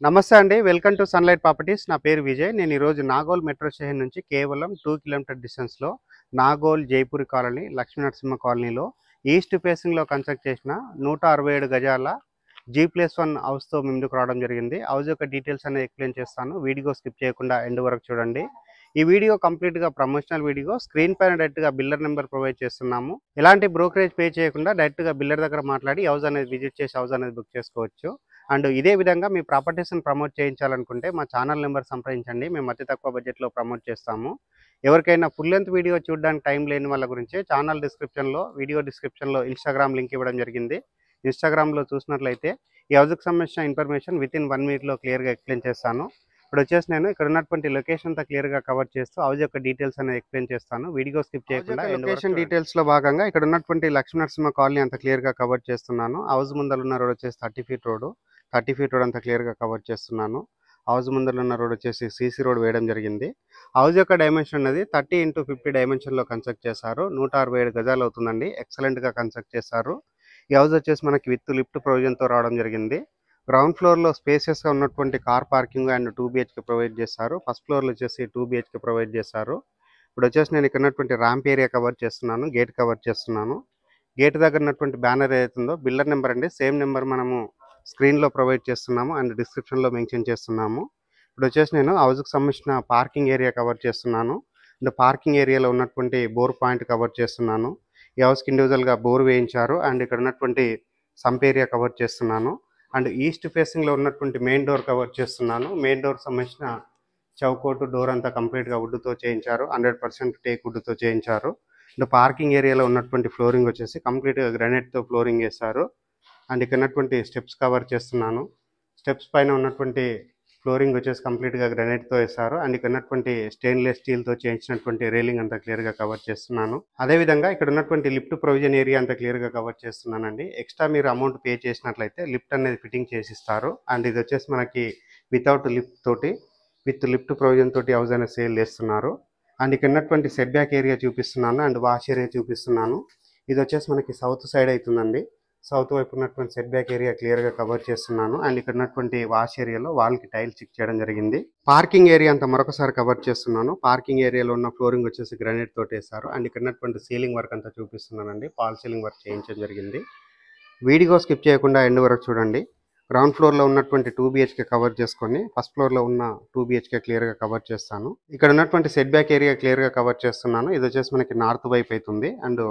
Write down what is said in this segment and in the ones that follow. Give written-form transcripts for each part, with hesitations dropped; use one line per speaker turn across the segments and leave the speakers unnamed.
నమస్తే అండి. Welcome to sunlight properties. నా పేరు విజయ్. నేను ఈరోజు నాగోల్ మెట్రో స్టేషన్ నుంచి కేవలం 2 కిలోమీటర్ డిస్టెన్స్‌లో నాగోల్ జైపూరి కాలనీ, లక్ష్మీనరసింహ కాలనీలో ఈస్ట్ ఫేసింగ్‌లో కన్స్ట్రక్ట్ చేసిన 167 గజాల జీ+1 హౌస్‌తో మీ ముందుకు రావడం జరిగింది. హౌస్ యొక్క డీటెయిల్స్ అనేది ఎక్స్‌ప్లెయిన్ చేస్తాను. వీడియో స్కిప్ చేయకుండా ఎండ్ వరకు చూడండి. ఈ వీడియో కంప్లీట్‌గా ప్రమోషనల్ వీడియో. స్క్రీన్ పైన డైరెక్ట్‌గా బిల్డర్ నెంబర్ ప్రొవైడ్ చేస్తున్నాము. ఎలాంటి బ్రోకరేజ్ పే చేయకుండా డైరెక్ట్‌గా బిల్డర్ దగ్గర మాట్లాడి హౌస్ అనేది విజిట్ చేసి హౌస్ అనేది బుక్ చేసుకోవచ్చు. అండ్ ఇదే విధంగా మీ ప్రాపర్టీస్‌ని ప్రమోట్ చేయించాలనుకుంటే మా ఛానల్ నెంబర్ సంప్రదించండి. మేము అతి తక్కువ బడ్జెట్‌లో ప్రమోట్ చేస్తాము. ఎవరికైనా ఫుల్ లెంత్ వీడియో చూడడానికి టైం లేని వాళ్ళ గురించి ఛానల్ డిస్క్రిప్షన్‌లో, వీడియో డిస్క్రిప్షన్‌లో ఇన్‌స్టాగ్రామ్ లింక్ ఇవ్వడం జరిగింది. ఇన్‌స్టాగ్రామ్‌లో చూసినట్లయితే ఈ హౌస్‌కి సంబంధించిన ఇన్ఫర్మేషన్ వితిన్ 1 మినిట్‌లో క్లియర్‌గా ఎక్స్‌ప్లెయిన్ చేస్తాను. ఇప్పుడొచ్చేసి నేను ఇక్కడ ఉన్నటువంటి లొకేషన్ అంతా క్లియర్‌గా కవర్ చేస్తూ హౌస్ యొక్క డీటెయిల్స్ అనేది ఎక్స్‌ప్లెయిన్ చేస్తాను. వీడియో స్కిప్ చేయకుండా లొకేషన్ డీటెయిల్స్‌లో భాగంగా ఇక్కడ ఉన్నటువంటి లక్ష్మీనరసింహ కాలనీ అంతా క్లియర్‌గా కవర్ చేస్తున్నాను. హౌస్ ముందర ఉన్న రోడ్ వచ్చేసి 30 ఫీట్ రోడ్. 30 ఫీట్ రోడ్ అంతా క్లియర్‌గా కవర్ చేస్తున్నాను. హౌస్ ముందర ఉన్న రోడ్ వచ్చేసి సీసీ రోడ్ వేయడం జరిగింది. హౌస్ యొక్క డైమెన్షన్ అనేది 30x50 డైమెన్షన్‌లో కన్స్ట్రక్ట్ చేశారు. 167 గజాలు అవుతుందండి. ఎక్సలెంట్‌గా కన్స్ట్రక్ట్ చేశారు. ఈ హౌస్ వచ్చేసి మనకి విత్ లిఫ్ట్ ప్రొవిజన్‌తో రావడం జరిగింది. గ్రౌండ్ ఫ్లోర్‌లో స్పేసియస్‌గా ఉన్నటువంటి car parking and 2 BHK provide చేశారు. ఫస్ట్ ఫ్లోర్‌లో వచ్చేసి 2 బీహెచ్‌కే ప్రొవైడ్ చేశారు. ఇప్పుడొచ్చేసి నేను ఇక్కడ ఉన్నటువంటి ర్యాంప్ ఏరియా కవర్ చేస్తున్నాను. గేట్ కవర్ చేస్తున్నాను. గేట్ దగ్గర ఉన్నటువంటి బ్యానర్ ఏదైతే ఉందో బిల్డర్ నెంబర్ అండి. సేమ్ నెంబర్ మనము స్క్రీన్‌లో ప్రొవైడ్ చేస్తున్నాము అండ్ డిస్క్రిప్షన్‌లో మెన్షన్ చేస్తున్నాము. ఇప్పుడొచ్చేసి నేను హౌస్‌కి సంబంధించిన పార్కింగ్ ఏరియా కవర్ చేస్తున్నాను. అండ్ పార్కింగ్ ఏరియాలో ఉన్నటువంటి బోర్ పాయింట్ కవర్ చేస్తున్నాను. ఈ హౌస్‌కి ఇండివిజువల్‌గా బోర్ వేయించారు అండ్ ఇక్కడ ఉన్నటువంటి సంప్ ఏరియా కవర్ చేస్తున్నాను. అండ్ ఈస్ట్ ఫేసింగ్‌లో ఉన్నటువంటి మెయిన్ డోర్ కవర్ చేస్తున్నాను. మెయిన్ డోర్‌కి సంబంధించిన చౌకోటు డోర్ అంతా కంప్లీట్‌గా వుడ్‌తో చేయించారు. 100% టేక్ వుడ్‌తో చేయించారు. అండ్ పార్కింగ్ ఏరియాలో ఉన్నటువంటి ఫ్లోరింగ్ వచ్చేసి కంప్లీట్‌గా గ్రానైట్‌తో ఫ్లోరింగ్ ఏశారు. అండ్ ఇక్కడ ఉన్నటువంటి స్టెప్స్ కవర్ చేస్తున్నాను. స్టెప్స్ పైన ఉన్నటువంటి ఫ్లోరింగ్ వచ్చేసి కంప్లీట్‌గా గ్రానైట్‌తో ఏశారు. అండ్ ఇక్కడ ఉన్నటువంటి స్టెయిన్‌లెస్ స్టీల్‌తో చేయించినటువంటి రైలింగ్ అంతా క్లియర్‌గా కవర్ చేస్తున్నాను. అదేవిధంగా ఇక్కడ ఉన్నటువంటి లిఫ్ట్ ప్రొవిజన్ ఏరియా అంతా క్లియర్‌గా కవర్ చేస్తున్నానండి. ఎక్స్ట్రా మీరు అమౌంట్ పే చేసినట్లయితే లిఫ్ట్ అనేది ఫిట్టింగ్ చేసిస్తారు. అండ్ ఇది వచ్చేసి మనకి వితౌట్ లిఫ్ట్ తోటి విత్ లిఫ్ట్ ప్రొవిజన్ తోటి హౌస్ అనేది సేల్ చేస్తున్నారు. అండ్ ఇక్కడ ఉన్నటువంటి సెట్ బ్యాక్ ఏరియా చూపిస్తున్నాను అండ్ వాష్ ఏరియా చూపిస్తున్నాను. ఇది వచ్చేసి మనకి సౌత్ సైడ్ అవుతుందండి. సౌత్ వైపు ఉన్నటువంటి సెట్ బ్యాక్ ఏరియా క్లియర్‌గా కవర్ చేస్తున్నాను. అండ్ ఇక్కడ ఉన్నటువంటి వాష్ ఏరియాలో వాల్‌కి టైల్ చిక్ చేయడం జరిగింది. పార్కింగ్ ఏరియా అంతా మరొకసారి కవర్ చేస్తున్నాను. పార్కింగ్ ఏరియాలో ఉన్న ఫ్లోరింగ్ వచ్చేసి గ్రానైట్ తోటి ఏశారు. అండ్ ఇక్కడ ఉన్నటువంటి సీలింగ్ వర్క్ అంతా చూపిస్తున్నానండి. ఫాల్ సీలింగ్ వర్క్ చేయించడం జరిగింది. వీడియో స్కిప్ చేయకుండా ఎండ్ వరకు చూడండి. గ్రౌండ్ ఫ్లోర్‌లో ఉన్నటువంటి 2 బీహెచ్‌కే కవర్ చేసుకొని ఫస్ట్ ఫ్లోర్‌లో ఉన్న 2 బీహెచ్‌కే క్లియర్‌గా కవర్ చేస్తాను. ఇక్కడ ఉన్నటువంటి సెట్ బ్యాక్ ఏరియా క్లియర్‌గా కవర్ చేస్తున్నాను. ఇది వచ్చేసి మనకి నార్త్ వైపు అవుతుంది. అండ్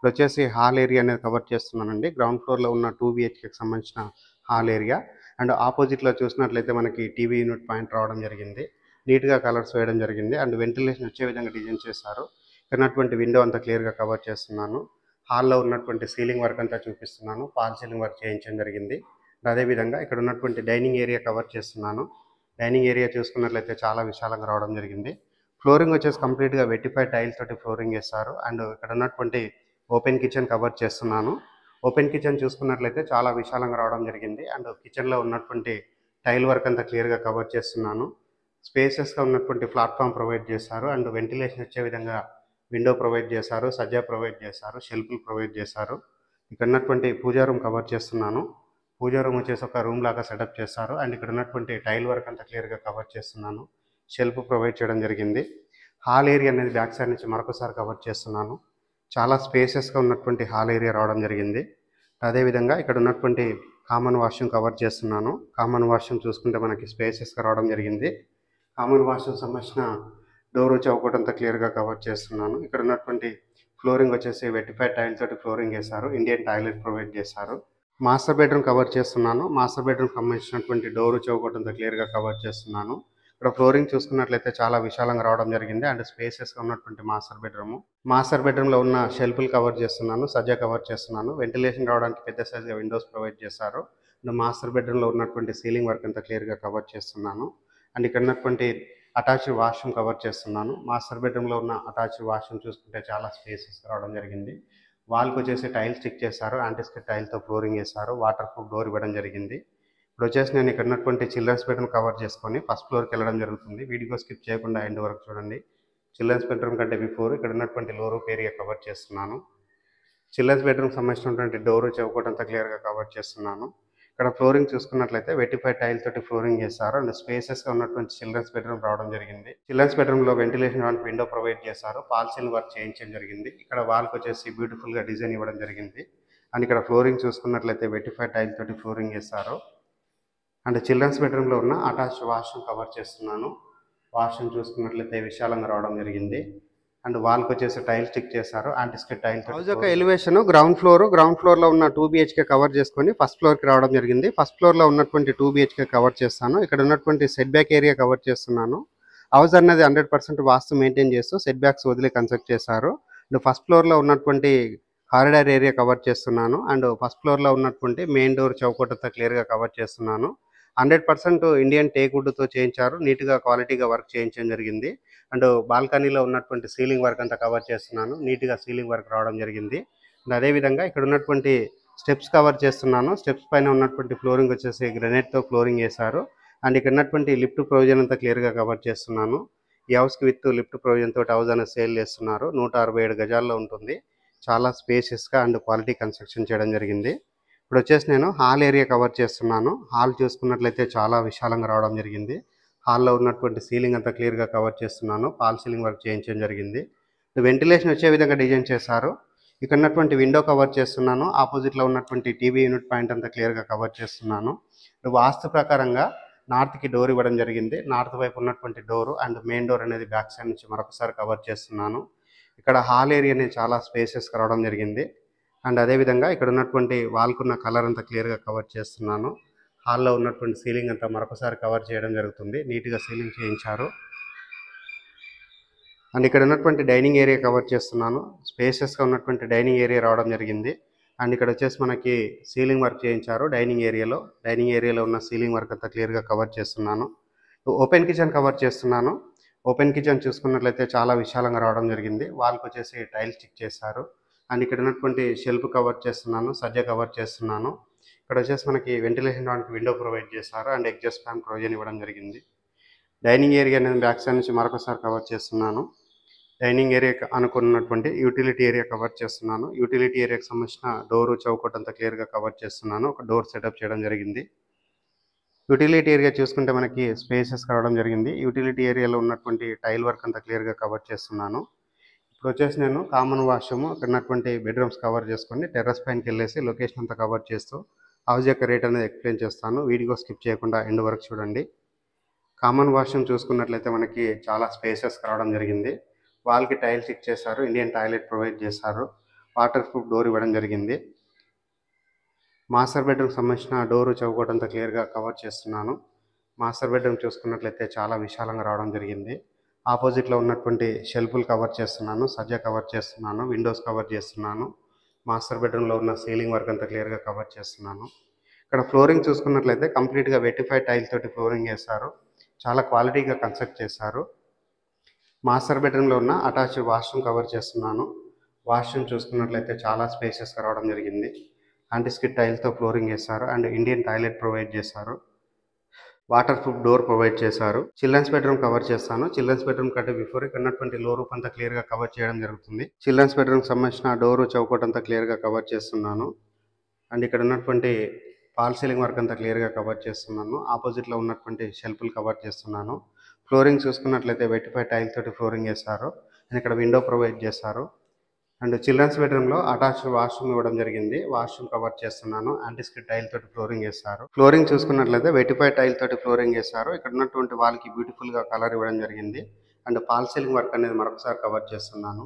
ఇప్పుడొచ్చేసి హాల్ ఏరియా అనేది కవర్ చేస్తున్నానండి. గ్రౌండ్ ఫ్లోర్‌లో ఉన్న 2 బీహెచ్‌కేకి సంబంధించిన హాల్ ఏరియా. అండ్ ఆపోజిట్‌లో చూసినట్లయితే మనకి టీవీ యూనిట్ పాయింట్ రావడం జరిగింది. నీట్‌గా కలర్స్ వేయడం జరిగింది. అండ్ వెంటిలేషన్ వచ్చే విధంగా డిజైన్ చేశారు. ఇక్కడ ఉన్నటువంటి విండో అంతా క్లియర్‌గా కవర్ చేస్తున్నాను. హాల్‌లో ఉన్నటువంటి సీలింగ్ వర్క్ అంతా చూపిస్తున్నాను. ఫాల్ సీలింగ్ వర్క్ చేయించడం జరిగింది. అదేవిధంగా ఇక్కడ ఉన్నటువంటి డైనింగ్ ఏరియా కవర్ చేస్తున్నాను. డైనింగ్ ఏరియా చూసుకున్నట్లయితే చాలా విశాలంగా రావడం జరిగింది. ఫ్లోరింగ్ వచ్చేసి కంప్లీట్‌గా వెట్టిఫైడ్ టైల్స్ తోటి ఫ్లోరింగ్ ఏశారు. అండ్ ఇక్కడ ఉన్నటువంటి ఓపెన్ కిచెన్ కవర్ చేస్తున్నాను. ఓపెన్ కిచెన్ చూసుకున్నట్లయితే చాలా విశాలంగా రావడం జరిగింది. అండ్ కిచెన్‌లో ఉన్నటువంటి టైల్ వర్క్ అంతా క్లియర్‌గా కవర్ చేస్తున్నాను. స్పేసెస్‌గా ఉన్నటువంటి ప్లాట్‌ఫామ్ ప్రొవైడ్ చేశారు. అండ్ వెంటిలేషన్ వచ్చే విధంగా విండో ప్రొవైడ్ చేశారు. సజ్జా ప్రొవైడ్ చేశారు. షెల్ఫ్‌లు ప్రొవైడ్ చేశారు. ఇక్కడ ఉన్నటువంటి పూజా రూమ్ కవర్ చేస్తున్నాను. పూజా రూమ్ వచ్చేసి ఒక రూమ్ లాగా సెటప్ చేశారు. అండ్ ఇక్కడ ఉన్నటువంటి టైల్ వర్క్ అంతా క్లియర్‌గా కవర్ చేస్తున్నాను. షెల్ఫ్ ప్రొవైడ్ చేయడం జరిగింది. హాల్ ఏరియా అనేది బ్యాక్ సైడ్ నుంచి మరొకసారి కవర్ చేస్తున్నాను. చాలా స్పేసెస్‌గా ఉన్నటువంటి హాల్ ఏరియా రావడం జరిగింది. అదేవిధంగా ఇక్కడ ఉన్నటువంటి కామన్ వాష్రూమ్ కవర్ చేస్తున్నాను. కామన్ వాష్రూమ్ చూసుకుంటే మనకి స్పేసెస్‌గా రావడం జరిగింది. కామన్ వాష్రూమ్ సంబంధించిన డోర్ చౌకట్ అంతా క్లియర్‌గా కవర్ చేస్తున్నాను. ఇక్కడ ఉన్నటువంటి ఫ్లోరింగ్ వచ్చేసి వెట్టిఫైడ్ టైల్ తోటి ఫ్లోరింగ్ ఏశారు. ఇండియన్ టాయిలెట్ ప్రొవైడ్ చేశారు. మాస్టర్ బెడ్రూమ్ కవర్ చేస్తున్నాను. మాస్టర్ బెడ్రూమ్‌కి సంబంధించినటువంటి డోర్ చౌకట్ అంతా క్లియర్‌గా కవర్ చేస్తున్నాను. ఇక్కడ ఫ్లోరింగ్ చూసుకున్నట్లయితే చాలా విశాలంగా రావడం జరిగింది. అండ్ స్పేసెస్‌గా ఉన్నటువంటి మాస్టర్ బెడ్రూమ్. మాస్టర్ బెడ్రూమ్‌లో ఉన్న షెల్ఫ్‌లు కవర్ చేస్తున్నాను. సజ్జా కవర్ చేస్తున్నాను. వెంటిలేషన్ రావడానికి పెద్ద సైజ్‌గా విండోస్ ప్రొవైడ్ చేశారు. అండ్ మాస్టర్ బెడ్రూమ్‌లో ఉన్నటువంటి సీలింగ్ వర్క్ అంతా క్లియర్‌గా కవర్ చేస్తున్నాను. అండ్ ఇక్కడ ఉన్నటువంటి అటాచ్డ్ వాష్రూమ్ కవర్ చేస్తున్నాను. మాస్టర్ బెడ్రూమ్‌లో ఉన్న అటాచ్డ్ వాష్రూమ్ చూసుకుంటే చాలా స్పేసెస్‌గా రావడం జరిగింది. వాల్‌కి వచ్చేసి టైల్స్ స్టిక్ చేశారు. యాంటీ స్కిడ్ టైల్‌తో ఫ్లోరింగ్ ఏశారు. వాటర్ ప్రూఫ్ డోర్ ఇవ్వడం జరిగింది. ఇప్పుడు వచ్చేసి నేను ఇక్కడ ఉన్నటువంటి చిల్డ్రన్స్ బెడ్రూమ్ కవర్ చేసుకొని ఫస్ట్ ఫ్లోర్‌కి వెళ్ళడం జరుగుతుంది. వీడియో స్కిప్ చేయకుండా ఎండ్ వరకు చూడండి. చిల్డ్రన్స్ బెడ్రూమ్ కంటే బిఫోర్ ఇక్కడ ఉన్నటువంటి లో రూఫ్ ఏరియా కవర్ చేస్తున్నాను. చిల్డ్రన్స్ బెడ్రూమ్‌కి సంబంధించినటువంటి డోర్ చౌకట్ అంతా క్లియర్‌గా కవర్ చేస్తున్నాను. ఇక్కడ ఫ్లోరింగ్ చూసుకున్నట్లయితే వెటిఫైడ్ టైల్ తోటి ఫ్లోరింగ్ చేశారు అండ్ స్పేసెస్గా ఉన్నటువంటి చిల్డ్రన్స్ బెడ్రూమ్ రావడం జరిగింది. చిల్డ్రన్స్ బెడ్రూమ్లో వెంటిలేషన్ వానికి విండో ప్రొవైడ్ చేశారు. ఫాల్ సీలింగ్ వర్క్ చేయించడం జరిగింది. ఇక్కడ వాల్కి వచ్చేసి బ్యూటిఫుల్గా డిజైన్ ఇవ్వడం జరిగింది. అండ్ ఇక్కడ ఫ్లోరింగ్ చూసుకున్నట్లయితే వెటిఫైడ్ టైల్ తోటి ఫ్లోరింగ్ చేశారు. అండ్ చిల్డ్రన్స్ బెడ్రూమ్లో ఉన్న అటాచ్డ్ వాష్రూమ్ కవర్ చేస్తున్నాను. వాష్రూమ్ చూసుకున్నట్లయితే విశాలంగా రావడం జరిగింది. అండ్ వాల్కి వచ్చేసి టైల్ స్టిక్ చేశారు. యాంటిస్కిడ్ టైల్. హౌస్ యొక్క ఎలివేషన్ గ్రౌండ్ ఫ్లోర్లో ఉన్న 2 BHK కవర్ చేసుకొని ఫస్ట్ ఫ్లోర్కి రావడం జరిగింది. ఫస్ట్ ఫ్లోర్లో ఉన్నటువంటి 2 BHK కవర్ చేస్తాను. ఇక్కడ ఉన్నటువంటి సెట్ బ్యాక్ ఏరియా కవర్ చేస్తున్నాను. హౌస్ అన్నది 100% వాస్తు మెయింటైన్ చేస్తూ సెట్ బ్యాక్స్ వదిలి కన్స్ట్రక్ట్ చేశారు. అండ్ ఫస్ట్ ఫ్లోర్లో ఉన్నటువంటి కారిడార్ ఏరియా కవర్ చేస్తున్నాను. అండ్ ఫస్ట్ ఫ్లోర్లో ఉన్నటువంటి మెయిన్ డోర్ చౌకటంతా క్లియర్గా కవర్ చేస్తున్నాను. 100% ఇండియన్ టేక్ వుడ్తో చేయించారు. నీట్గా క్వాలిటీగా వర్క్ చేయించడం జరిగింది. అండ్ బాల్కనీలో ఉన్నటువంటి సీలింగ్ వర్క్ అంతా కవర్ చేస్తున్నాను. నీట్గా సీలింగ్ వర్క్ రావడం జరిగింది. అండ్ అదేవిధంగా ఇక్కడ ఉన్నటువంటి స్టెప్స్ కవర్ చేస్తున్నాను. స్టెప్స్ పైన ఉన్నటువంటి ఫ్లోరింగ్ వచ్చేసి గ్రెనైట్తో ఫ్లోరింగ్ చేశారు. అండ్ ఇక్కడ ఉన్నటువంటి లిఫ్ట్ ప్రొవిజన్ అంతా క్లియర్గా కవర్ చేస్తున్నాను. ఈ హౌస్కి విత్ లిఫ్ట్ ప్రొవిజన్ తోటి హౌస్ అనేది సేల్ చేస్తున్నారు. 167 గజాల్లో ఉంటుంది. చాలా స్పేషియస్గా అండ్ క్వాలిటీ కన్స్ట్రక్షన్ చేయడం జరిగింది. ఇప్పుడు వచ్చేసి నేను హాల్ ఏరియా కవర్ చేస్తున్నాను. హాల్ చూసుకున్నట్లయితే చాలా విశాలంగా రావడం జరిగింది. హాల్లో ఉన్నటువంటి సీలింగ్ అంతా క్లియర్గా కవర్ చేస్తున్నాను. ఫాల్ సీలింగ్ వర్క్ చేయించడం జరిగింది. వెంటిలేషన్ వచ్చే విధంగా డిజైన్ చేశారు. ఇక్కడ ఉన్నటువంటి విండో కవర్ చేస్తున్నాను. ఆపోజిట్లో ఉన్నటువంటి టీవీ యూనిట్ పాయింట్ అంతా క్లియర్గా కవర్ చేస్తున్నాను. వాస్తు ప్రకారంగా నార్త్కి డోర్ ఇవ్వడం జరిగింది. నార్త్ వైపు ఉన్నటువంటి డోరు అండ్ మెయిన్ డోర్ అనేది బ్యాక్ సైడ్ నుంచి మరొకసారి కవర్ చేస్తున్నాను. ఇక్కడ హాల్ ఏరియా అనేది చాలా స్పేసెస్గా రావడం జరిగింది. అండ్ అదేవిధంగా ఇక్కడ ఉన్నటువంటి వాల్కున్న కలర్ అంతా క్లియర్గా కవర్ చేస్తున్నాను. హాల్లో ఉన్నటువంటి సీలింగ్ అంతా మరొకసారి కవర్ చేయడం జరుగుతుంది. నీట్గా సీలింగ్ చేయించారు. అండ్ ఇక్కడ ఉన్నటువంటి డైనింగ్ ఏరియా కవర్ చేస్తున్నాను. స్పేసెస్గా ఉన్నటువంటి డైనింగ్ ఏరియా రావడం జరిగింది. అండ్ ఇక్కడ వచ్చేసి మనకి సీలింగ్ వర్క్ చేయించారు. డైనింగ్ ఏరియాలో ఉన్న సీలింగ్ వర్క్ అంతా క్లియర్గా కవర్ చేస్తున్నాను. ఓపెన్ కిచెన్ కవర్ చేస్తున్నాను. ఓపెన్ కిచెన్ చూసుకున్నట్లయితే చాలా విశాలంగా రావడం జరిగింది. వాల్కి వచ్చేసి టైల్ స్టిక్ చేశారు. అండ్ ఇక్కడ ఉన్నటువంటి షెల్ఫ్ కవర్ చేస్తున్నాను. సజ్జ కవర్ చేస్తున్నాను. ఇక్కడ వచ్చేసి మనకి వెంటిలేషన్ వానికి విండో ప్రొవైడ్ చేశారు. అండ్ ఎగ్జాస్ట్ ఫ్యాన్ ప్రొవిజన్ ఇవ్వడం జరిగింది. డైనింగ్ ఏరియా అనేది బ్యాక్ సైడ్ నుంచి మరొకసారి కవర్ చేస్తున్నాను. డైనింగ్ ఏరియా అనుకున్నటువంటి యూటిలిటీ ఏరియా కవర్ చేస్తున్నాను. యూటిలిటీ ఏరియాకి సంబంధించిన డోరు చౌకట్ అంతా క్లియర్గా కవర్ చేస్తున్నాను. ఒక డోర్ సెటప్ చేయడం జరిగింది. యూటిలిటీ ఏరియా చూసుకుంటే మనకి స్పేసెస్ రావడం జరిగింది. యూటిలిటీ ఏరియాలో ఉన్నటువంటి టైల్ వర్క్ అంతా క్లియర్గా కవర్ చేస్తున్నాను. ఇప్పుడు వచ్చేసి నేను కామన్ వాష్రూమ్ అక్కడ ఉన్నటువంటి బెడ్రూమ్స్ కవర్ చేసుకొని టెర్రస్ పైనకి వెళ్ళేసి లొకేషన్ అంతా కవర్ చేస్తూ హౌస్ యొక్క రేట్ అనేది ఎక్స్ప్లెయిన్ చేస్తాను. వీడియో స్కిప్ చేయకుండా ఎండ్ వరకు చూడండి. కామన్ వాష్రూమ్ చూసుకున్నట్లయితే మనకి చాలా స్పేసెస్ రావడం జరిగింది. వాల్కి టైల్ స్టిక్ చేశారు. ఇండియన్ టాయిలెట్ ప్రొవైడ్ చేశారు. వాటర్ ప్రూఫ్ డోర్ ఇవ్వడం జరిగింది. మాస్టర్ బెడ్రూమ్ సంబంధించిన డోరు చౌకటంతా క్లియర్గా కవర్ చేస్తున్నాను. మాస్టర్ బెడ్రూమ్ చూసుకున్నట్లయితే చాలా విశాలంగా రావడం జరిగింది. ఆపోజిట్లో ఉన్నటువంటి షెల్ఫ్లు కవర్ చేస్తున్నాను. సజ్జ కవర్ చేస్తున్నాను. విండోస్ కవర్ చేస్తున్నాను. మాస్టర్ బెడ్రూమ్లో ఉన్న సీలింగ్ వర్క్ అంతా క్లియర్గా కవర్ చేస్తున్నాను. ఇక్కడ ఫ్లోరింగ్ చూసుకున్నట్లయితే కంప్లీట్గా వెటిఫైడ్ టైల్ తోటి ఫ్లోరింగ్ చేశారు. చాలా క్వాలిటీగా కన్స్ట్రక్ట్ చేశారు. మాస్టర్ బెడ్రూమ్లో ఉన్న అటాచ్డ్ వాష్రూమ్ కవర్ చేస్తున్నాను. వాష్రూమ్ చూసుకున్నట్లయితే చాలా స్పేసెస్గా రావడం జరిగింది. యాంటిస్కిడ్ టైల్తో ఫ్లోరింగ్ చేశారు. అండ్ ఇండియన్ టాయిలెట్ ప్రొవైడ్ చేశారు. వాటర్ ప్రూఫ్ డోర్ ప్రొవైడ్ చేశారు. చిల్డ్రన్స్ బెడ్రూమ్ కవర్ చేస్తాను. చిల్డ్రన్స్ బెడ్రూమ్ కంటే బిఫోర్ ఇక్కడ ఉన్నటువంటి లో రూప్ అంతా క్లియర్గా కవర్ చేయడం జరుగుతుంది. చిల్డ్రన్స్ బెడ్రూమ్కి సంబంధించిన డోరు చౌకట్ అంతా క్లియర్గా కవర్ చేస్తున్నాను. అండ్ ఇక్కడ ఉన్నటువంటి ఫాల్ సీలింగ్ వర్క్ అంతా క్లియర్గా కవర్ చేస్తున్నాను. ఆపోజిట్లో ఉన్నటువంటి షెల్ఫ్లు కవర్ చేస్తున్నాను. ఫ్లోరింగ్ చూసుకున్నట్లయితే వెటిఫైడ్ టైల్ తోటి ఫ్లోరింగ్ చేశారు. అండ్ ఇక్కడ విండో ప్రొవైడ్ చేశారు. అండ్ చిల్డ్రన్స్ బెడ్రూమ్లో అటాచ్డ్ వాష్రూమ్ ఇవ్వడం జరిగింది. వాష్రూమ్ కవర్ చేస్తున్నాను. యాంటిస్కిడ్ టైల్ తోటి ఫ్లోరింగ్ చేశారు. ఫ్లోరింగ్ చూసుకున్నట్లయితే వెటిఫైడ్ టైల్ తోటి ఫ్లోరింగ్ చేశారు. ఇక్కడ ఉన్నటువంటి వాళ్ళకి బ్యూటిఫుల్గా కలర్ ఇవ్వడం జరిగింది. అండ్ ఫాల్ సీలింగ్ వర్క్ అనేది మరొకసారి కవర్ చేస్తున్నాను.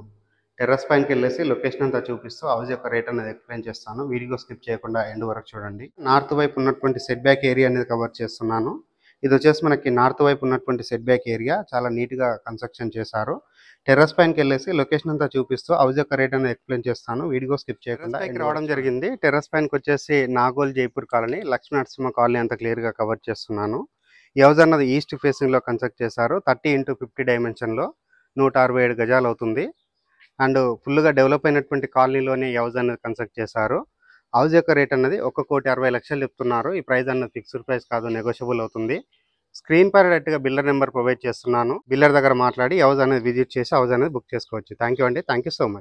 టెర్రస్ పైనకి వెళ్ళేసి లొకేషన్ అంతా చూపిస్తూ హౌస్ యొక్క రేట్ అనేది ఎక్స్ప్లెయిన్ చేస్తాను. వీడియో స్కిప్ చేయకుండా ఎండ్ వరకు చూడండి. నార్త్ వైపు ఉన్నటువంటి సెట్ బ్యాక్ ఏరియా అనేది కవర్ చేస్తున్నాను. ఇది వచ్చేసి మనకి నార్త్ వైపు ఉన్నటువంటి సెట్ బ్యాక్ ఏరియా చాలా నీట్గా కన్స్ట్రక్షన్ చేశారు. టెర్రస్ పైనకి వెళ్ళేసి లొకేషన్ అంతా చూపిస్తూ హౌస్ యొక్క రేట్ అనేది ఎక్స్ప్లెయిన్ చేస్తాను. వీడియో స్కిప్ చేయకుండా రావడం జరిగింది. టెర్రస్ పైనకి వచ్చేసి నాగోల్ జైపూర్ కాలనీ, లక్ష్మీ నరసింహ కాలనీ అంతా క్లియర్గా కవర్ చేస్తున్నాను. ఈ హౌస్ అన్నది ఈస్ట్ ఫేసింగ్లో కన్స్ట్రక్ట్ చేశారు. 30x50 డైమెన్షన్లో 167 గజాలు అవుతుంది. అండ్ ఫుల్గా డెవలప్ అయినటువంటి కాలనీలోనే ఈ హౌస్ అనేది కన్స్ట్రక్ట్ చేశారు. హౌస్ యొక్క రేట్ అన్నది 1,60,00,000 చెప్తున్నారు. ఈ ప్రైస్ అన్నది ఫిక్స్డ్ ప్రైస్ కాదు, నెగోషియబుల్ అవుతుంది. స్క్రీన్ పై డైరెక్ట్గా బిల్లర్ నెంబర్ ప్రొవైడ్ చేస్తున్నాను. బిల్లర్ దగ్గర మాట్లాడి హౌస్ అనేది విజిట్ చేసి హౌస్ అనేది బుక్ చేసుకోవచ్చు. థ్యాంక్ యూ అండి. Thank you so much.